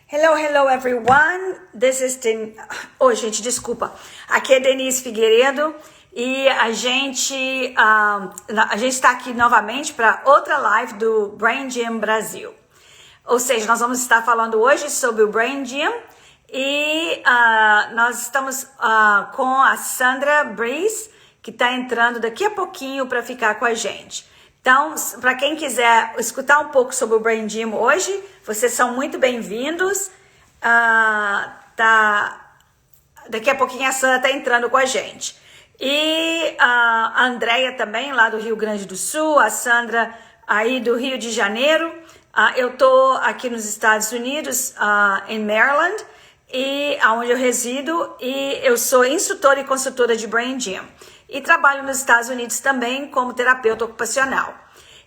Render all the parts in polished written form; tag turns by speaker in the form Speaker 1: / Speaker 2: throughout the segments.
Speaker 1: Hello, hello everyone. This is Oh, gente, desculpa. Aqui é Denise Figueiredo e a gente está aqui novamente para outra live do Brain Gym Brasil. Ou seja, nós vamos estar falando hoje sobre o Brain Gym e nós estamos com a Sandra Breeze, que está entrando daqui a pouquinho para ficar com a gente. Então, para quem quiser escutar um pouco sobre o Brain Gym hoje, vocês são muito bem-vindos. Daqui a pouquinho a Sandra está entrando com a gente. E a Andrea também, lá do Rio Grande do Sul, a Sandra aí do Rio de Janeiro. Eu estou aqui nos Estados Unidos, em Maryland, e onde eu resido, e eu sou instrutora e consultora de Brain Gym. E trabalho nos Estados Unidos também como terapeuta ocupacional.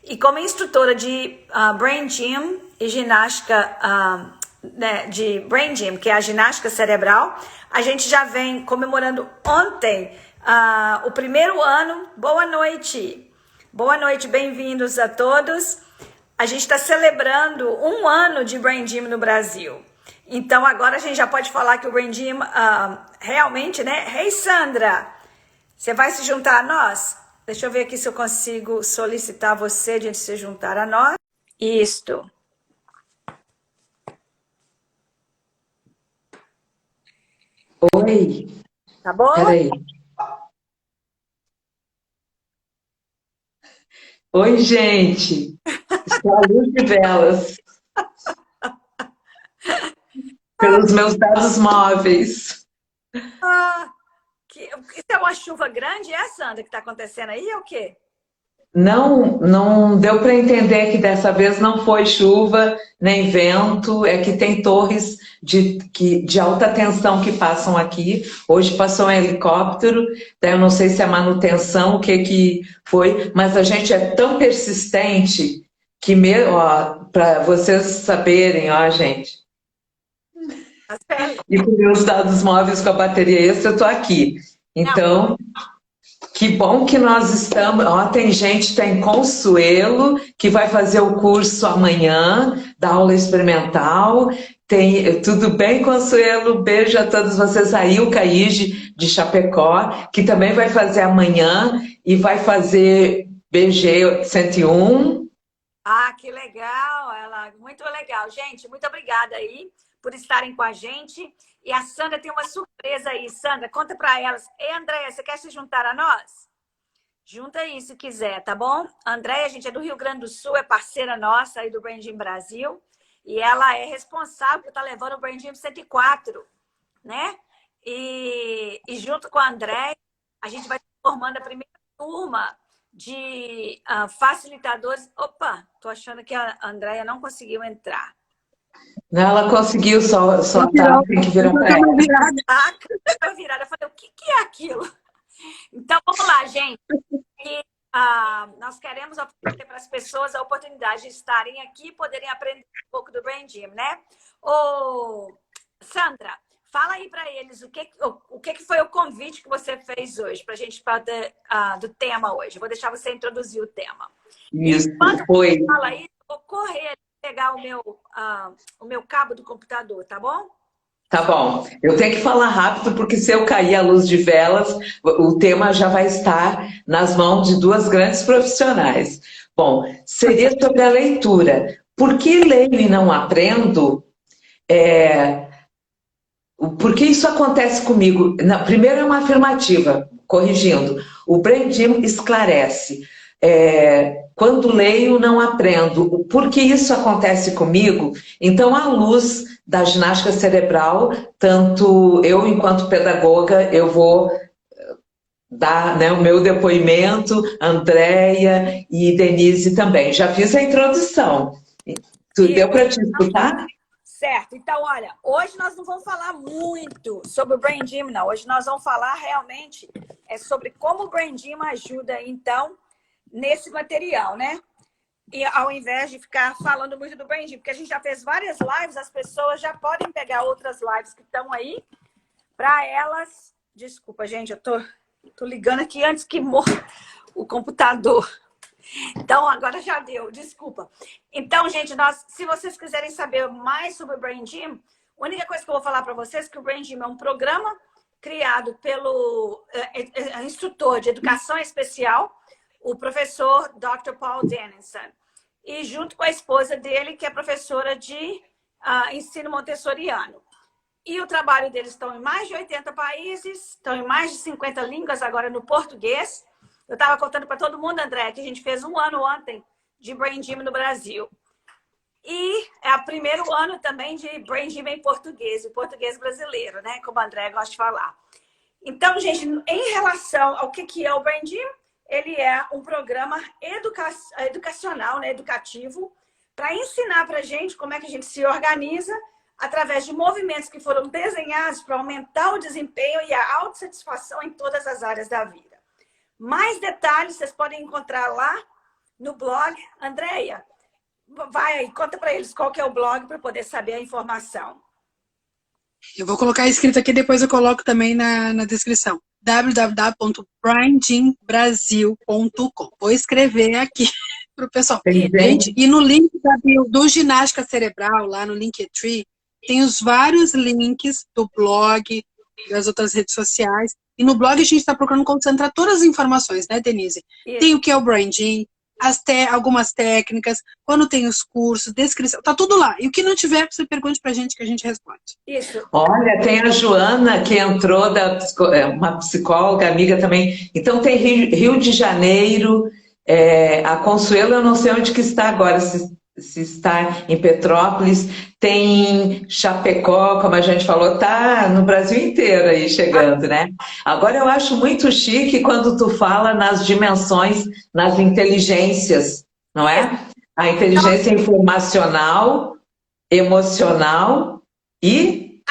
Speaker 1: E como instrutora de Brain Gym e ginástica de Brain Gym, que é a ginástica cerebral, a gente já vem comemorando ontem o primeiro ano. Boa noite! Boa noite, bem-vindos a todos. A gente está celebrando um ano de Brain Gym no Brasil. Então agora a gente já pode falar que o Brain Gym realmente, né? Hey, Sandra! Você vai se juntar a nós? Deixa eu ver aqui se eu consigo solicitar você de se juntar a nós. Isto.
Speaker 2: Oi,
Speaker 1: Tá bom?
Speaker 2: peraí. Oi, gente. Estou à luz de velas pelos meus dados móveis.
Speaker 1: Isso é uma chuva grande, Sandra, que está acontecendo aí? É o quê?
Speaker 2: Não deu para entender que dessa vez não foi chuva nem vento, é que tem torres de alta tensão que passam aqui. Hoje passou um helicóptero, então eu não sei se é manutenção, o que foi, mas a gente é tão persistente que, para vocês saberem, ó, gente, e com meus dados móveis com a bateria extra, eu estou aqui. Então, que bom que nós estamos. Ó, tem gente, tem Consuelo, que vai fazer o curso amanhã, da aula experimental. Tudo bem, Consuelo? Beijo a todos vocês. Aí, o Caíge, de Chapecó, que também vai fazer amanhã e vai fazer BG 101.
Speaker 1: Que legal, muito legal. Gente, muito obrigada aí por estarem com a gente. E a Sandra tem uma surpresa aí. Sandra, conta para elas. Ei, Andréia, você quer se juntar a nós? Junta aí se quiser, tá bom? A Andréia, a gente é do Rio Grande do Sul, é parceira nossa aí do Brain Gym Brasil. E ela é responsável por estar levando o Brain Gym 104, né? E junto com a Andréia, a gente vai formando a primeira turma de facilitadores. Opa, tô achando que a Andréia não conseguiu entrar.
Speaker 2: Ela conseguiu, só tá, tem que virar para ela.
Speaker 1: Eu falei, o que é aquilo? Então, vamos lá, gente. Nós queremos oferecer para as pessoas a oportunidade de estarem aqui e poderem aprender um pouco do Brain Gym, né? Sandra, fala aí para eles o que foi o convite que você fez hoje para a gente falar do tema hoje. Eu vou deixar você introduzir o tema.
Speaker 2: Isso,
Speaker 1: enquanto
Speaker 2: foi.
Speaker 1: você fala isso, eu vou correr pegar o meu cabo do computador, tá bom?
Speaker 2: Tá bom. Eu tenho que falar rápido, porque se eu cair a luz de velas, o tema já vai estar nas mãos de duas grandes profissionais. Bom, seria sobre a leitura. Por que leio e não aprendo? Por que isso acontece comigo? Primeiro é uma afirmativa, corrigindo. O Brain Gym esclarece. Quando leio, não aprendo. Por que isso acontece comigo? Então, à luz da ginástica cerebral, tanto eu, enquanto pedagoga, eu vou dar, né, o meu depoimento, Andréia e Denise também. Já fiz a introdução. Deu para te escutar?
Speaker 1: Certo. Então, olha, hoje nós não vamos falar muito sobre o Brain Gym, não. Hoje nós vamos falar realmente sobre como o Brain Gym ajuda, então, nesse material, né? E ao invés de ficar falando muito do Brain Gym, porque a gente já fez várias lives, as pessoas já podem pegar outras lives que estão aí para elas... Desculpa, gente, eu tô ligando aqui antes que morra o computador. Então, agora já deu, desculpa. Então, gente, se vocês quiserem saber mais sobre o Brain Gym, a única coisa que eu vou falar para vocês é que o Brain Gym é um programa criado pelo instrutor de educação especial, o professor Dr. Paul Dennison, e junto com a esposa dele, que é professora de ensino montessoriano. E o trabalho deles estão em mais de 80 países, estão em mais de 50 línguas agora no português. Eu estava contando para todo mundo, André, que a gente fez 1 ano ontem de Brain Gym no Brasil. E é o primeiro ano também de Brain Gym em português, o português brasileiro, né? Como o André gosta de falar. Então, gente, em relação ao que é o Brain Gym, ele é um programa educacional, né? Educativo, para ensinar para a gente como é que a gente se organiza através de movimentos que foram desenhados para aumentar o desempenho e a autossatisfação em todas as áreas da vida. Mais detalhes vocês podem encontrar lá no blog. Andréia, vai aí, conta para eles qual que é o blog para poder saber a informação.
Speaker 3: Eu vou colocar escrito aqui, depois eu coloco também na descrição. www.braingymbrasil.com. Vou escrever aqui para o pessoal. Gente, e no link do Ginástica Cerebral, lá no Linktree, tem os vários links do blog, das outras redes sociais. E no blog a gente está procurando concentrar todas as informações, né, Denise? Isso. Tem o que é o Brain Gym, algumas técnicas, quando tem os cursos, descrição, tá tudo lá. E o que não tiver, você pergunte pra gente que a gente responde.
Speaker 2: Isso. Olha, tem a Joana que entrou, uma psicóloga, amiga também. Então tem Rio de Janeiro, a Consuelo, eu não sei onde que está agora, se está em Petrópolis, tem Chapecó, como a gente falou, tá no Brasil inteiro aí chegando, né? Agora eu acho muito chique quando tu fala nas dimensões, nas inteligências, não é? A inteligência informacional, emocional e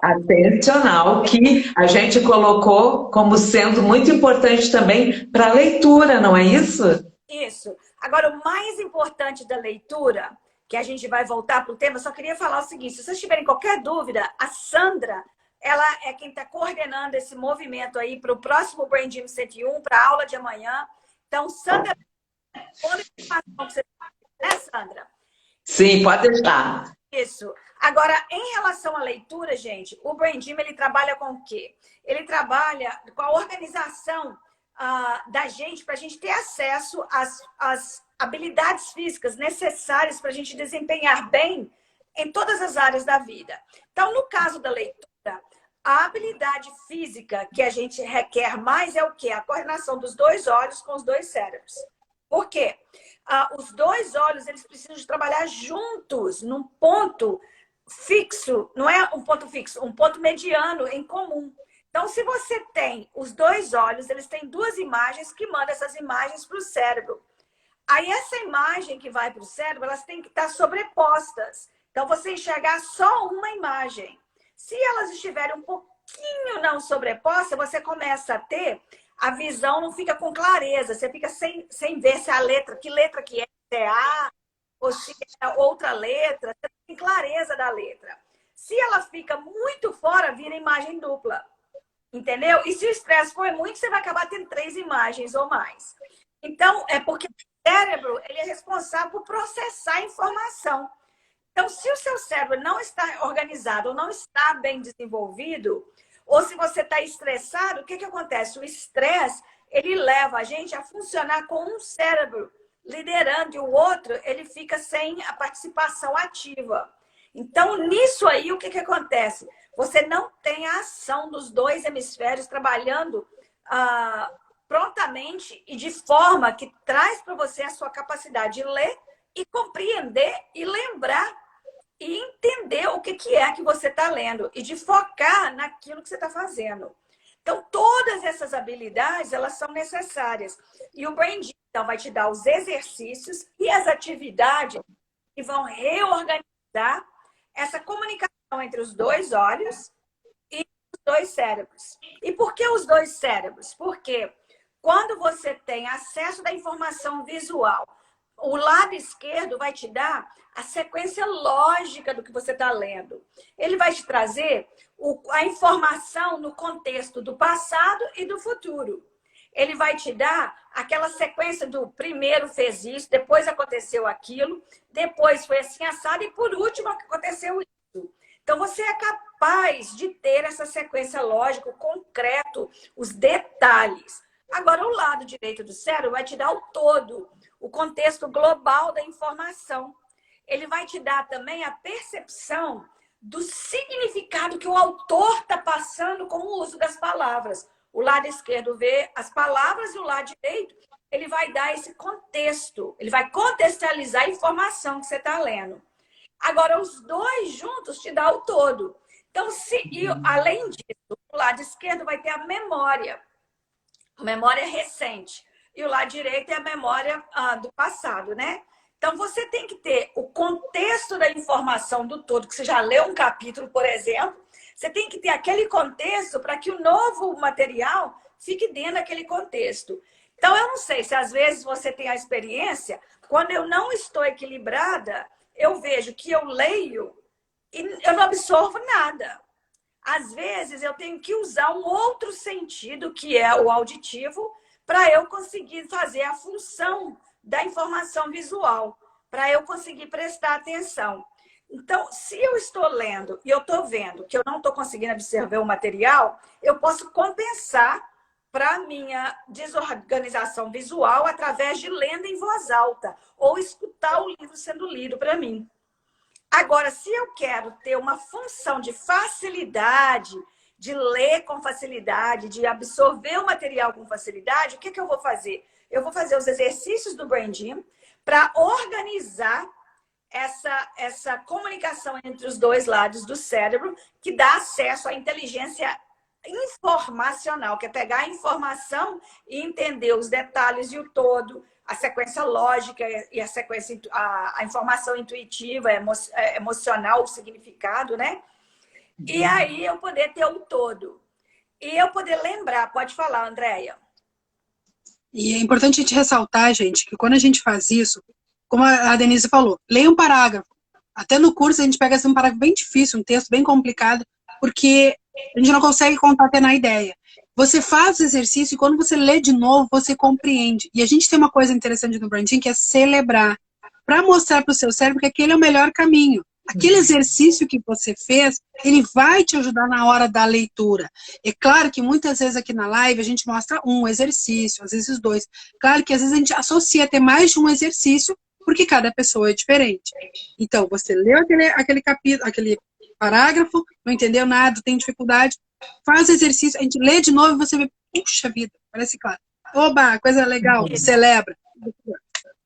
Speaker 2: atencional, que a gente colocou como sendo muito importante também para a leitura, não é isso?
Speaker 1: Isso. Agora, o mais importante da leitura, que a gente vai voltar para o tema, eu só queria falar o seguinte, se vocês tiverem qualquer dúvida, a Sandra, ela é quem está coordenando esse movimento aí para o próximo Brain Gym 101, para a aula de amanhã. Então, Sandra, toda a informação que você tem, né, Sandra?
Speaker 2: Sim, pode deixar.
Speaker 1: Isso. Agora, em relação à leitura, gente, o Brain Gym, ele trabalha com o quê? Ele trabalha com a organização da gente, para a gente ter acesso às habilidades físicas necessárias para a gente desempenhar bem em todas as áreas da vida. Então, no caso da leitura, a habilidade física que a gente requer mais é o quê? A coordenação dos 2 olhos com os 2 cérebros. Por quê? Os 2 olhos, eles precisam de trabalhar juntos, num ponto fixo, não é um ponto fixo, um ponto mediano em comum. Então, se você tem os 2 olhos, eles têm 2 imagens que mandam essas imagens para o cérebro. Aí, essa imagem que vai para o cérebro, elas têm que estar sobrepostas. Então, você enxergar só uma imagem. Se elas estiverem um pouquinho não sobrepostas, você começa a ter, a visão não fica com clareza. Você fica sem ver se a letra, que letra que é, se é A ou se é outra letra. Você tem clareza da letra. Se ela fica muito fora, vira imagem dupla. Entendeu? E se o estresse for muito, você vai acabar tendo 3 imagens ou mais. Então, é porque o cérebro, ele é responsável por processar a informação. Então, se o seu cérebro não está organizado ou não está bem desenvolvido, ou se você está estressado, o que acontece? O estresse, ele leva a gente a funcionar com um cérebro liderando e o outro, ele fica sem a participação ativa. Então, nisso aí, o que acontece? Você não tem a ação dos 2 hemisférios trabalhando prontamente e de forma que traz para você a sua capacidade de ler e compreender e lembrar e entender o que é que você está lendo e de focar naquilo que você está fazendo. Então, todas essas habilidades, elas são necessárias. E o Brain Gym, então, vai te dar os exercícios e as atividades que vão reorganizar essa comunicação entre os 2 olhos e os 2 cérebros. E por que os 2 cérebros? Porque quando você tem acesso da informação visual, o lado esquerdo vai te dar a sequência lógica do que você está lendo. Ele vai te trazer a informação no contexto do passado e do futuro. ele vai te dar aquela sequência do primeiro fez isso, depois aconteceu aquilo, depois foi assim assado e por último aconteceu isso. Então você é capaz de ter essa sequência lógica, o concreto, os detalhes. Agora o lado direito do cérebro vai te dar o todo, o contexto global da informação. Ele vai te dar também a percepção do significado que o autor está passando com o uso das palavras. O lado esquerdo vê as palavras e o lado direito, ele vai dar esse contexto, ele vai contextualizar a informação que você está lendo. Agora, os dois juntos te dão o todo. Então, além disso, o lado esquerdo vai ter a memória recente, e o lado direito é a memória do passado, né? Então, você tem que ter o contexto da informação do todo, que você já leu um capítulo, por exemplo, você tem que ter aquele contexto para que o novo material fique dentro daquele contexto. Então, eu não sei se às vezes você tem a experiência, quando eu não estou equilibrada, eu vejo que eu leio e eu não absorvo nada. Às vezes, eu tenho que usar um outro sentido, que é o auditivo, para eu conseguir fazer a função da informação visual, para eu conseguir prestar atenção. Então, se eu estou lendo e eu estou vendo que eu não estou conseguindo absorver o material, eu posso compensar para a minha desorganização visual através de lendo em voz alta ou escutar o livro sendo lido para mim. Agora, se eu quero ter uma função de facilidade, de ler com facilidade, de absorver o material com facilidade, o que eu vou fazer? Eu vou fazer os exercícios do Brain Gym para organizar essa comunicação entre os dois lados do cérebro, que dá acesso à inteligência informacional, que é pegar a informação e entender os detalhes e o todo, a sequência lógica e a sequência, a informação intuitiva, emocional, o significado, né? E aí eu poder ter o todo. E eu poder lembrar, pode falar, Andréia.
Speaker 3: E é importante a gente ressaltar, gente, que quando a gente faz isso, como a Denise falou, leia um parágrafo. Até no curso a gente pega assim, um parágrafo bem difícil, um texto bem complicado, porque a gente não consegue concatenar a ideia. Você faz o exercício e quando você lê de novo, você compreende. E a gente tem uma coisa interessante no Brain Gym, que é celebrar, para mostrar para o seu cérebro que aquele é o melhor caminho. Aquele exercício que você fez, ele vai te ajudar na hora da leitura. É claro que muitas vezes aqui na live a gente mostra um exercício, às vezes dois. Claro que às vezes a gente associa até mais de um exercício, porque cada pessoa é diferente. Então, você leu aquele capítulo, aquele parágrafo, não entendeu nada, tem dificuldade, faz exercício, a gente lê de novo e você vê, puxa vida, parece claro. Oba, coisa legal, celebra.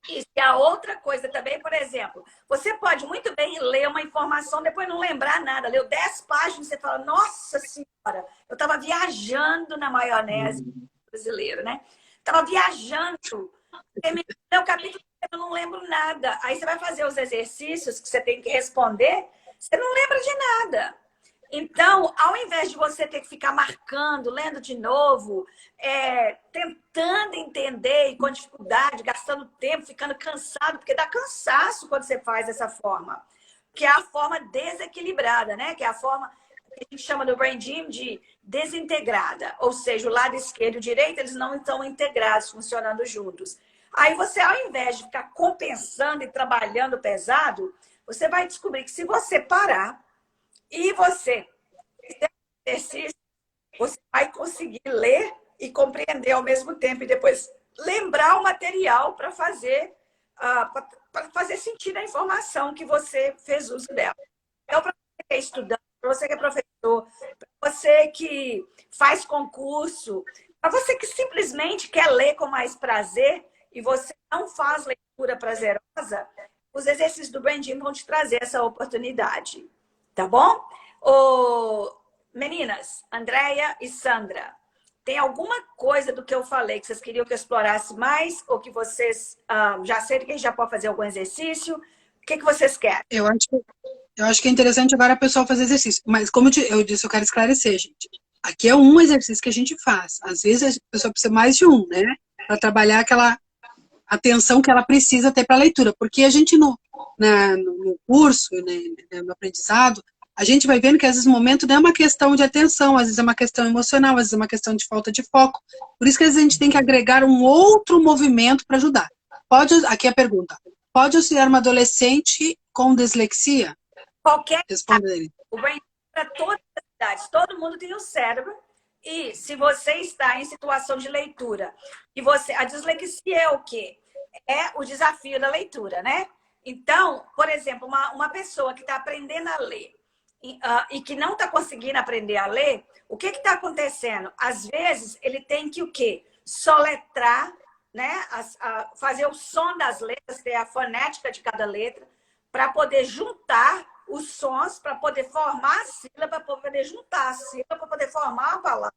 Speaker 1: E a outra coisa também, por exemplo, você pode muito bem ler uma informação, depois não lembrar nada. Leu 10 páginas e você fala, nossa senhora, eu estava viajando na maionese brasileira, né? Estava viajando. Terminei o capítulo, eu não lembro nada. Aí você vai fazer os exercícios que você tem que responder, você não lembra de nada. Então, ao invés de você ter que ficar marcando, lendo de novo, tentando entender e com dificuldade, gastando tempo, ficando cansado, porque dá cansaço quando você faz dessa forma, que é a forma desequilibrada, né? Que é a forma que a gente chama no Brain Gym de desintegrada, ou seja, o lado esquerdo e o direito, eles não estão integrados, funcionando juntos. Aí você, ao invés de ficar compensando e trabalhando pesado, você vai descobrir que se você parar e você fizer exercício, você vai conseguir ler e compreender ao mesmo tempo e depois lembrar o material para fazer sentido a informação que você fez uso dela. Então, para você que é estudante, para você que é professor, para você que faz concurso, para você que simplesmente quer ler com mais prazer e você não faz leitura prazerosa, os exercícios do Brain Gym vão te trazer essa oportunidade. Tá bom? Meninas, Andréia e Sandra, tem alguma coisa do que eu falei que vocês queriam que eu explorasse mais? Ou que vocês já sei que a gente já pode fazer algum exercício? O que vocês querem?
Speaker 3: Eu acho que é interessante agora a pessoa fazer exercício. Mas como eu disse, eu quero esclarecer, gente. Aqui é um exercício que a gente faz. Às vezes a pessoa precisa mais de um, né? Para trabalhar aquela atenção que ela precisa ter para a leitura. Porque a gente no curso, né, no aprendizado, a gente vai vendo que às vezes o momento não é uma questão de atenção, às vezes é uma questão emocional, às vezes é uma questão de falta de foco. Por isso que às vezes a gente tem que agregar um outro movimento para ajudar. Aqui a pergunta, pode auxiliar uma adolescente com dislexia?
Speaker 1: Qualquer...
Speaker 3: Responda ele.
Speaker 1: O brain para todas as idades, todo mundo tem um cérebro, e se você está em situação de leitura, e a dislexia é o quê? É o desafio da leitura, né? Então, por exemplo, uma pessoa que está aprendendo a ler e que não está conseguindo aprender a ler, o que está acontecendo? Às vezes, ele tem que o quê? Soletrar, né? Fazer o som das letras, ter a fonética de cada letra, para poder juntar os sons, para poder formar a sílaba, para poder juntar a sílaba, para poder formar a palavra.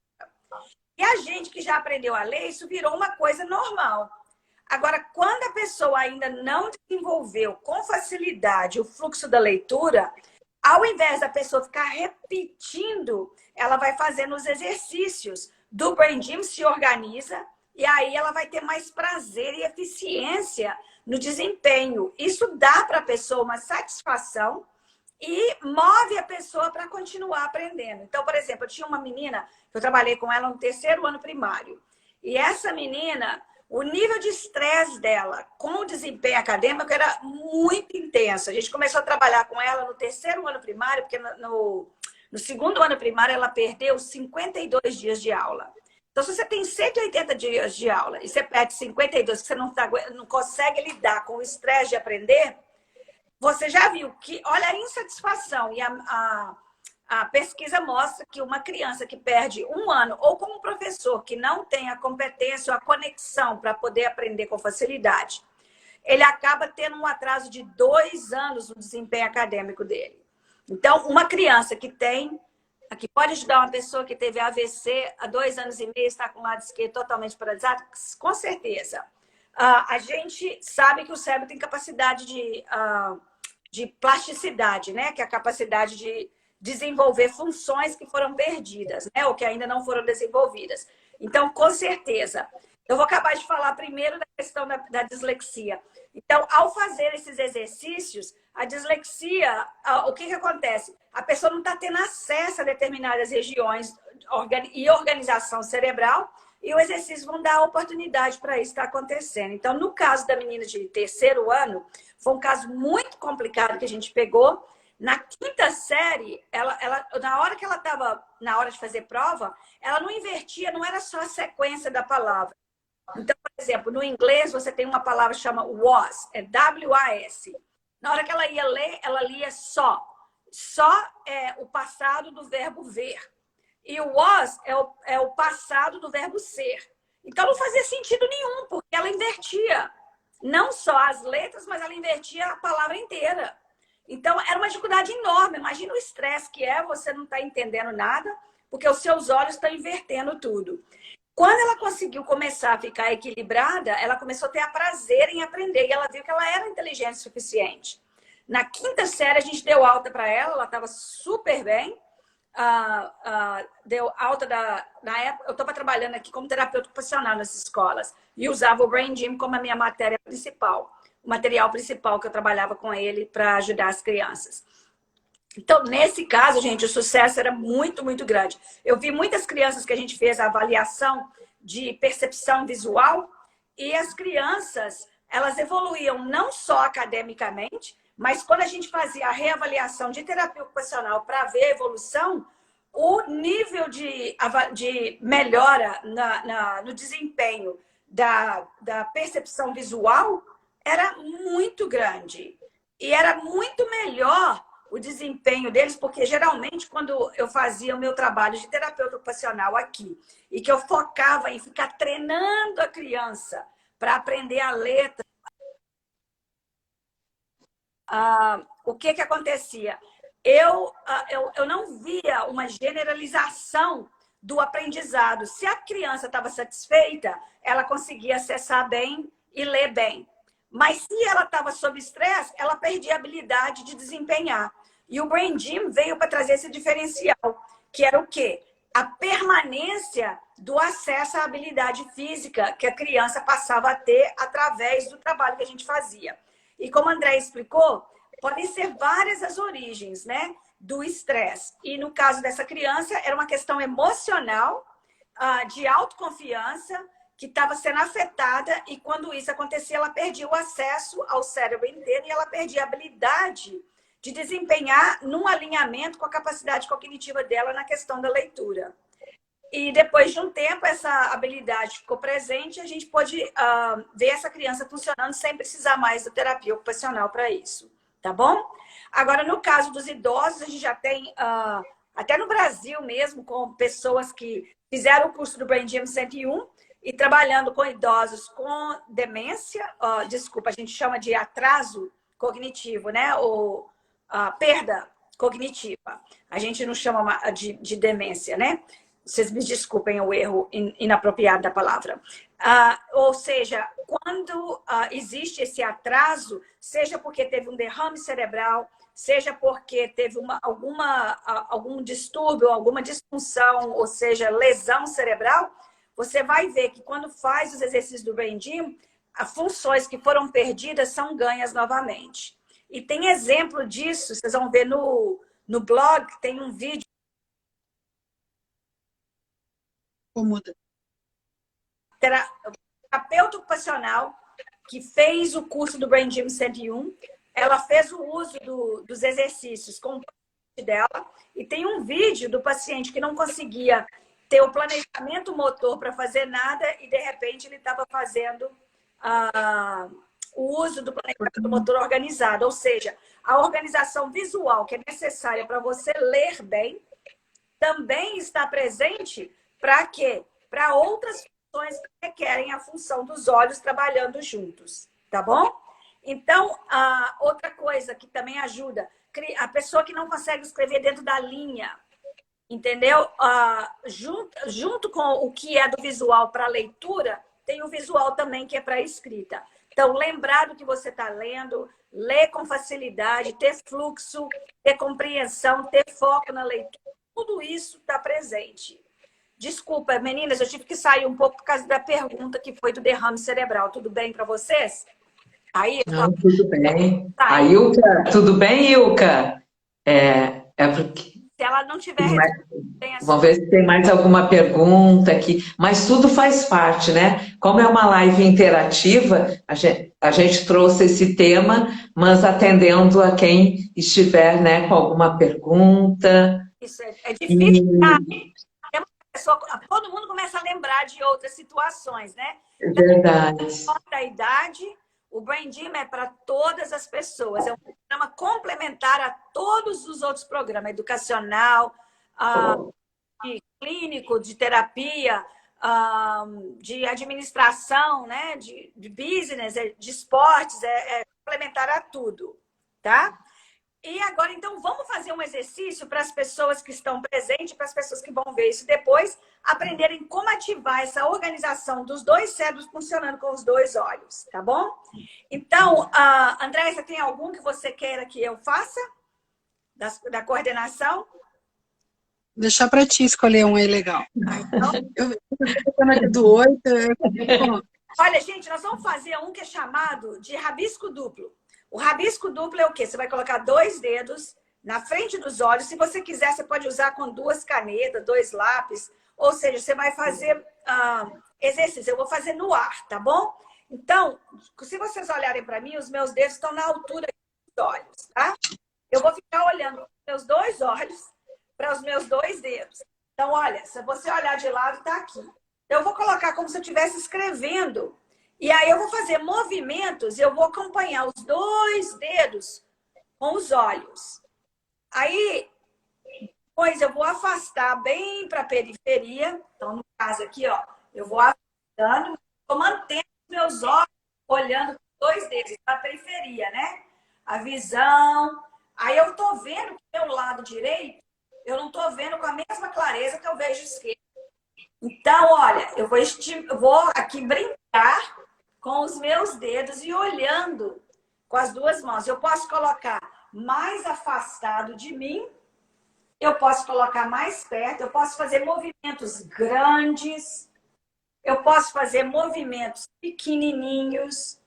Speaker 1: E a gente que já aprendeu a ler, isso virou uma coisa normal. Agora, quando a pessoa ainda não desenvolveu com facilidade o fluxo da leitura, ao invés da pessoa ficar repetindo, ela vai fazendo os exercícios do Brain Gym, se organiza, e aí ela vai ter mais prazer e eficiência no desempenho. Isso dá para a pessoa uma satisfação e move a pessoa para continuar aprendendo. Então, por exemplo, eu tinha uma menina, eu trabalhei com ela no 3º ano primário, e essa menina, o nível de estresse dela com o desempenho acadêmico era muito intenso. A gente começou a trabalhar com ela no 3º ano primário, porque no 2º ano primário ela perdeu 52 dias de aula. Então, se você tem 180 dias de aula e você perde 52, que você não consegue lidar com o estresse de aprender, você já viu que, olha a insatisfação. E a pesquisa mostra que uma criança que perde 1 ano, ou com um professor que não tem a competência ou a conexão para poder aprender com facilidade, ele acaba tendo um atraso de 2 anos no desempenho acadêmico dele. Então, uma criança que pode ajudar uma pessoa que teve AVC há 2 anos e meio, está com o lado esquerdo totalmente paralisado, com certeza. A gente sabe que o cérebro tem capacidade de plasticidade, né? Que é a capacidade de desenvolver funções que foram perdidas, né? Ou que ainda não foram desenvolvidas. Então, com certeza. Eu vou acabar de falar primeiro da questão da dislexia. Então, ao fazer esses exercícios, a dislexia, o que acontece? A pessoa não está tendo acesso a determinadas regiões e organização cerebral, e o exercício vão dar oportunidade para isso estar acontecendo. Então, no caso da menina de 3º ano, foi um caso muito complicado que a gente pegou. Na 5ª série, na hora que ela estava na hora de fazer prova, ela não invertia, não era só a sequência da palavra. Então, por exemplo, no inglês você tem uma palavra que chama was, é W-A-S. Na hora que ela ia ler, ela lia só. Só é o passado do verbo ver. E o was é o passado do verbo ser. Então não fazia sentido nenhum, porque ela invertia. Não só as letras, mas ela invertia a palavra inteira. Então era uma dificuldade enorme. Imagina o estresse que é, você não está entendendo nada, porque os seus olhos estão invertendo tudo. Quando ela conseguiu começar a ficar equilibrada, ela começou a ter prazer em aprender. E ela viu que ela era inteligente o suficiente. Na 5ª série, a gente deu alta para ela estava super bem. Deu alta na época. Eu estava trabalhando aqui como terapeuta ocupacional nessas escolas. E usava o Brain Gym como a minha matéria principal. O material principal que eu trabalhava com ele para ajudar as crianças. Então, nesse caso, gente, o sucesso era muito, muito grande. Eu vi muitas crianças que a gente fez a avaliação de percepção visual e as crianças, elas evoluíam não só academicamente, mas quando a gente fazia a reavaliação de terapia ocupacional para ver a evolução, o nível de melhora no desempenho da percepção visual era muito grande. E era muito melhor o desempenho deles, porque geralmente quando eu fazia o meu trabalho de terapeuta ocupacional aqui, e que eu focava em ficar treinando a criança para aprender a letra, o que acontecia? Eu não via uma generalização do aprendizado. Se a criança estava satisfeita, ela conseguia acessar bem e ler bem. Mas se ela estava sob estresse, ela perdia a habilidade de desempenhar. E o Brain Gym veio para trazer esse diferencial, que era o quê? A permanência do acesso à habilidade física que a criança passava a ter através do trabalho que a gente fazia. E como a André explicou, podem ser várias as origens, né? do estresse. E no caso dessa criança, era uma questão emocional, de autoconfiança, que estava sendo afetada, e quando isso acontecia, ela perdia o acesso ao cérebro inteiro e ela perdia a habilidade de desempenhar num alinhamento com a capacidade cognitiva dela na questão da leitura. E depois de um tempo, essa habilidade ficou presente e a gente pôde ver essa criança funcionando sem precisar mais da terapia ocupacional para isso, tá bom? Agora, no caso dos idosos, a gente já tem, até no Brasil mesmo, com pessoas que fizeram o curso do Brain Gym 101 e trabalhando com idosos com demência, desculpa, a gente chama de atraso cognitivo, né? Ou perda cognitiva. A gente não chama de demência, né? Vocês me desculpem o erro inapropriado da palavra. Ou seja, quando existe esse atraso, seja porque teve um derrame cerebral, seja porque teve algum distúrbio, alguma disfunção, ou seja, lesão cerebral, você vai ver que quando faz os exercícios do Brain Gym, as funções que foram perdidas são ganhas novamente. E tem exemplo disso, vocês vão ver no blog, tem um vídeo.
Speaker 3: Muda.
Speaker 1: Terapeuta ocupacional que fez o curso do Brain Gym 101, ela fez o uso dos exercícios com o paciente dela, e tem um vídeo do paciente que não conseguia ter o planejamento motor para fazer nada e de repente ele estava fazendo o uso do planejamento motor organizado, ou seja, a organização visual que é necessária para você ler bem também está presente. Para quê? Para outras funções que requerem a função dos olhos trabalhando juntos, tá bom? Então, outra coisa que também ajuda, a pessoa que não consegue escrever dentro da linha, entendeu? Junto com o que é do visual para leitura, tem o visual também que é para escrita. Então, lembrar do que você está lendo, ler com facilidade, ter fluxo, ter compreensão, ter foco na leitura, tudo isso está presente. Desculpa, meninas, eu tive que sair um pouco por causa da pergunta que foi do derrame cerebral. Tudo bem para vocês? Aí,
Speaker 2: não, tudo bem. Tá. A Ilka, tudo bem, Ilka? Porque...
Speaker 1: Se ela não tiver...
Speaker 2: Vamos ver se tem mais alguma pergunta aqui. Mas tudo faz parte, né? Como é uma live interativa, a gente trouxe esse tema, mas atendendo a quem estiver, né, com alguma pergunta.
Speaker 1: Isso é difícil. Todo mundo começa a lembrar de outras situações, né?
Speaker 2: É verdade.
Speaker 1: Da idade, o Brain Gym é para todas as pessoas. É um programa complementar a todos os outros programas, educacional, de clínico, de terapia, de administração, né? De business, de esportes, é complementar a tudo, tá? E agora, então, vamos fazer um exercício para as pessoas que estão presentes, para as pessoas que vão ver isso depois, aprenderem como ativar essa organização dos dois cérebros funcionando com os dois olhos, tá bom? Então, André, você tem algum que você queira que eu faça? Da coordenação?
Speaker 3: Deixar para ti escolher um aí legal. Então, eu do 8.
Speaker 1: Olha, gente, nós vamos fazer um que é chamado de rabisco duplo. O rabisco duplo é o quê? Você vai colocar 2 dedos na frente dos olhos. Se você quiser, você pode usar com 2 canetas, 2 lápis. Ou seja, você vai fazer exercício. Eu vou fazer no ar, tá bom? Então, se vocês olharem para mim, os meus dedos estão na altura dos olhos, tá? Eu vou ficar olhando para os meus 2 olhos, para os meus 2 dedos. Então, olha, se você olhar de lado, está aqui. Então, eu vou colocar como se eu estivesse escrevendo. E aí eu vou fazer movimentos e eu vou acompanhar os 2 dedos com os olhos. Aí, depois eu vou afastar bem para a periferia. Então, no caso aqui, ó, eu vou afastando, vou mantendo os meus olhos olhando com 2 dedos para a periferia, né? A visão. Aí eu tô vendo que o meu lado direito, eu não tô vendo com a mesma clareza que eu vejo esquerdo. Então, olha, eu vou aqui brincar com os meus dedos e olhando com as 2 mãos. Eu posso colocar mais afastado de mim, eu posso colocar mais perto, eu posso fazer movimentos grandes, eu posso fazer movimentos pequenininhos,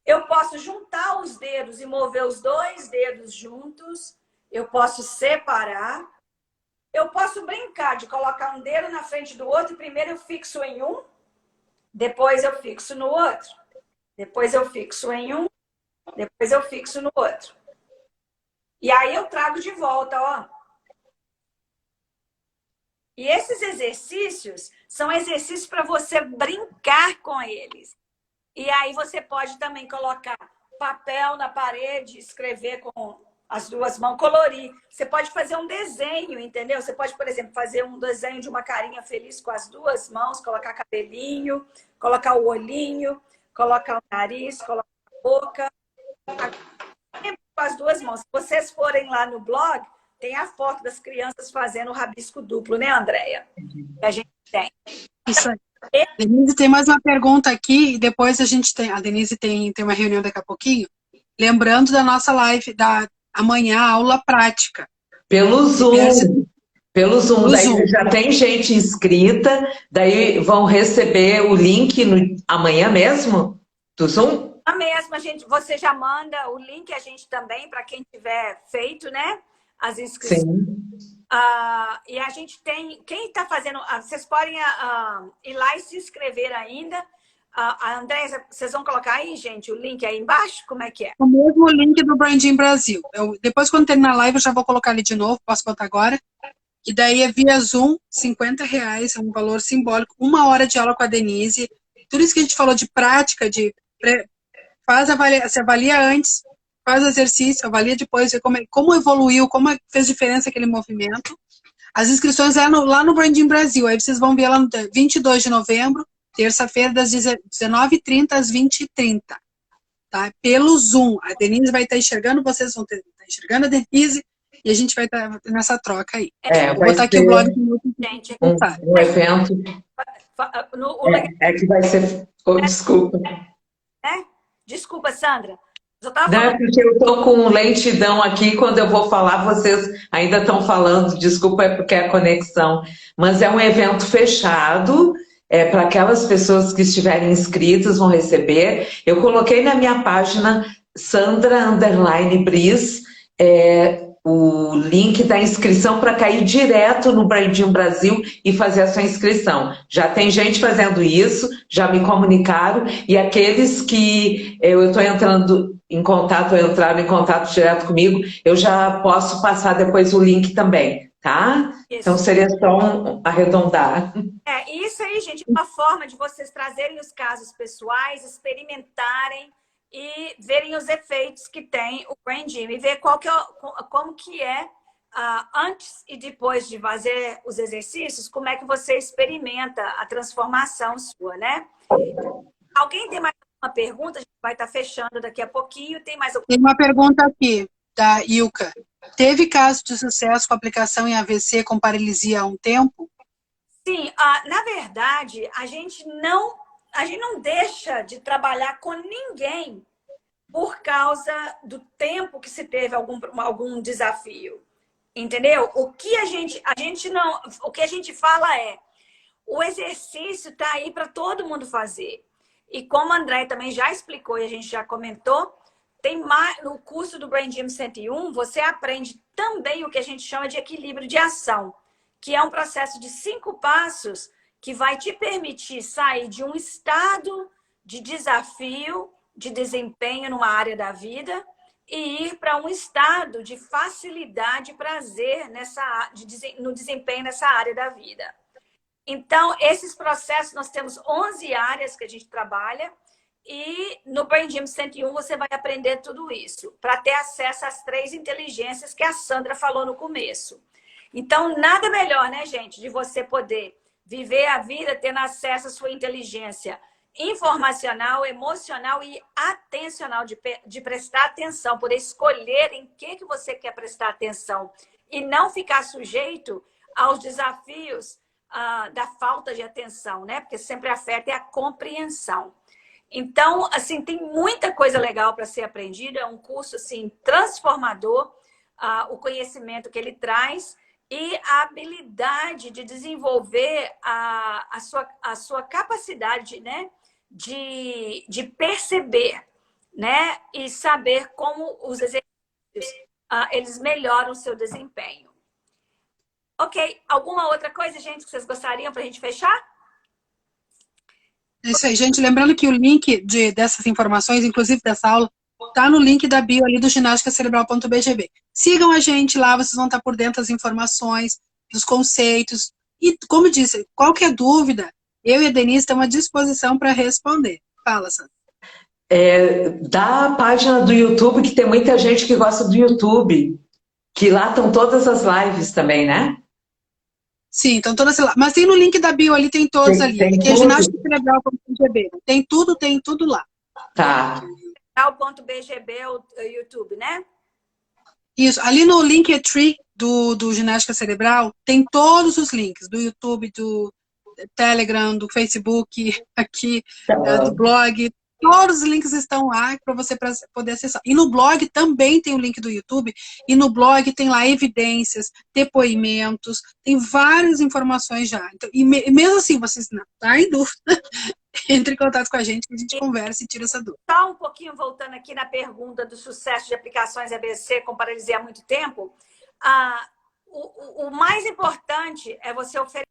Speaker 1: eu posso juntar os dedos e mover os 2 dedos juntos, eu posso separar, eu posso brincar de colocar um dedo na frente do outro e primeiro eu fixo em um, depois eu fixo no outro, depois eu fixo em um, depois eu fixo no outro. E aí eu trago de volta, ó. E esses exercícios são exercícios para você brincar com eles. E aí você pode também colocar papel na parede, escrever com as duas mãos, colorir. Você pode fazer um desenho, entendeu? Você pode, por exemplo, fazer um desenho de uma carinha feliz com as duas mãos, colocar cabelinho, colocar o olhinho, colocar o nariz, colocar a boca. Com as duas mãos. Se vocês forem lá no blog, tem a foto das crianças fazendo o rabisco duplo, né, Andréia? Que a gente tem.
Speaker 3: Isso aí. Denise, tem mais uma pergunta aqui, e depois a gente tem. A Denise tem uma reunião daqui a pouquinho. Lembrando da nossa live da amanhã, aula prática.
Speaker 2: Pelo Zoom. Pelo Zoom. Daí já tem gente inscrita, daí vão receber o link amanhã mesmo? Do Zoom?
Speaker 1: Mesmo, você já manda o link a gente também, para quem tiver feito, né? As inscrições.
Speaker 2: Sim.
Speaker 1: E a gente tem... Quem está fazendo... vocês podem ir lá e se inscrever ainda. Andréia, vocês vão colocar aí, gente, o link aí embaixo? Como é que é?
Speaker 3: O mesmo link do Branding Brasil. Depois, quando terminar a live, eu já vou colocar ali de novo. Posso botar agora? E daí é via Zoom, R$50, é um valor simbólico. 1 hora de aula com a Denise. Tudo isso que a gente falou de prática, se avalia antes, faz o exercício, avalia depois, vê como evoluiu, como fez diferença aquele movimento. As inscrições é lá no Branding Brasil, aí vocês vão ver lá no 22 de novembro, terça-feira, das 19h30 às 20h30. Tá? Pelo Zoom. A Denise vai estar enxergando, vocês vão estar enxergando a Denise, e a gente vai estar nessa troca aí. Vou botar aqui o blog do
Speaker 1: gente.
Speaker 2: Um evento. Que vai ser... desculpa.
Speaker 1: Desculpa, Sandra.
Speaker 2: Não, é porque eu estou com lentidão aqui, quando eu vou falar, vocês ainda estão falando, desculpa, é porque é a conexão. Mas é um evento fechado, para aquelas pessoas que estiverem inscritas, vão receber. Eu coloquei na minha página, Sandra_Briz, o link da inscrição para cair direto no Branding Brasil e fazer a sua inscrição. Já tem gente fazendo isso, já me comunicaram, e aqueles que eu estou entrando em contato, entraram em contato direto comigo, eu já posso passar depois o link também, tá? Isso. Então seria só arredondar.
Speaker 1: Isso aí, gente, uma forma de vocês trazerem os casos pessoais, experimentarem e verem os efeitos que tem o Brain Gym e ver como que é antes e depois de fazer os exercícios, como é que você experimenta a transformação sua, né? Alguém tem mais uma pergunta? A gente vai estar fechando daqui a pouquinho. Tem
Speaker 3: uma pergunta aqui, da Ilka. Teve caso de sucesso com aplicação em AVC com paralisia há um tempo?
Speaker 1: Sim, na verdade, a gente não deixa de trabalhar com ninguém por causa do tempo que se teve algum desafio. Entendeu? O que a gente fala é, o exercício está aí para todo mundo fazer. E como a André também já explicou e a gente já comentou, no curso do Brain Gym 101, você aprende também o que a gente chama de equilíbrio de ação, que é um processo de 5 passos que vai te permitir sair de um estado de desafio, de desempenho numa área da vida e ir para um estado de facilidade e prazer no desempenho nessa área da vida. Então, esses processos, nós temos 11 áreas que a gente trabalha e no Brain Gym 101 você vai aprender tudo isso para ter acesso às 3 inteligências que a Sandra falou no começo. Então, nada melhor, né, gente, de você poder viver a vida tendo acesso à sua inteligência informacional, emocional e atencional, de prestar atenção, poder escolher em que você quer prestar atenção e não ficar sujeito aos desafios da falta de atenção, né? Porque sempre afeta a compreensão. Então, assim, tem muita coisa legal para ser aprendida, é um curso, assim, transformador, o conhecimento que ele traz e a habilidade de desenvolver a sua capacidade, né? De perceber, né? E saber como os exercícios eles melhoram o seu desempenho. Ok, alguma outra coisa, gente, que vocês gostariam para a gente fechar?
Speaker 3: É isso aí, gente. Lembrando que o link dessas informações, inclusive dessa aula, tá no link da bio ali do ginástica-cerebral.bgb. Sigam a gente lá, vocês vão estar por dentro das informações, dos conceitos. E, como disse, qualquer dúvida, eu e a Denise estamos à disposição para responder. Fala, Sandra.
Speaker 2: Da página do YouTube, que tem muita gente que gosta do YouTube, que lá estão todas as lives também, né?
Speaker 3: Sim, então todas lá. Mas tem no link da bio ali, tem todos ali. Que é ginástica-cerebral.bgb. Tem tudo lá.
Speaker 2: Tá.
Speaker 1: Cerebral.bgb é o YouTube, né?
Speaker 3: Isso, ali no Linktree do Ginástica Cerebral, tem todos os links do YouTube, do Telegram, do Facebook, aqui, do blog. Todos os links estão lá para você poder acessar. E no blog também tem o link do YouTube, e no blog tem lá evidências, depoimentos, tem várias informações já. Então, e mesmo assim, vocês não tá em dúvida, entre em contato com a gente, que a gente conversa e tira essa dúvida.
Speaker 1: Só um pouquinho voltando aqui na pergunta do sucesso de aplicações ABC com paralisia há muito tempo. O mais importante é você oferecer.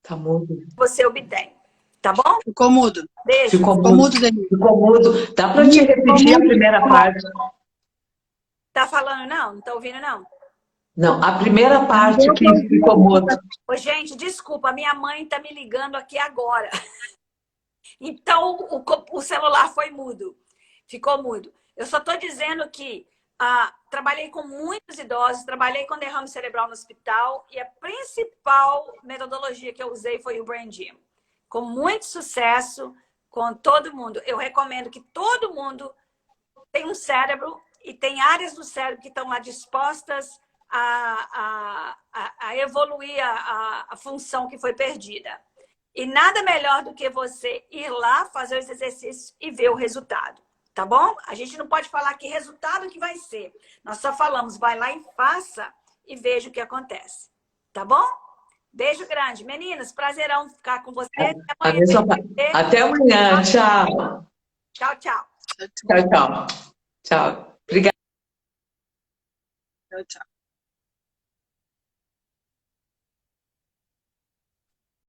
Speaker 2: Tá mudo.
Speaker 1: Você obtém. Tá bom?
Speaker 3: Ficou mudo.
Speaker 1: Beijo.
Speaker 2: Ficou mudo, Denise. Ficou mudo. Dá para te repetir a primeira parte?
Speaker 1: Tá falando não? Não tá ouvindo não?
Speaker 2: Não, a primeira parte que ficou mudo.
Speaker 1: Ô, gente, desculpa, minha mãe tá me ligando aqui agora. Então, o celular foi mudo. Ficou mudo. Eu só tô dizendo que trabalhei com muitos idosos, trabalhei com derrame cerebral no hospital e a principal metodologia que eu usei foi o Brain Gym. Com muito sucesso, com todo mundo. Eu recomendo que todo mundo tenha um cérebro e tem áreas do cérebro que estão lá dispostas a evoluir a função que foi perdida. E nada melhor do que você ir lá, fazer os exercícios e ver o resultado. Tá bom? A gente não pode falar que resultado que vai ser. Nós só falamos, vai lá e faça e veja o que acontece. Tá bom? Beijo grande. Meninas, prazerão ficar com vocês.
Speaker 2: Até amanhã. Tchau.
Speaker 1: Tchau, tchau.
Speaker 2: Tchau, tchau. Tchau. Obrigada.
Speaker 3: Tchau, tchau.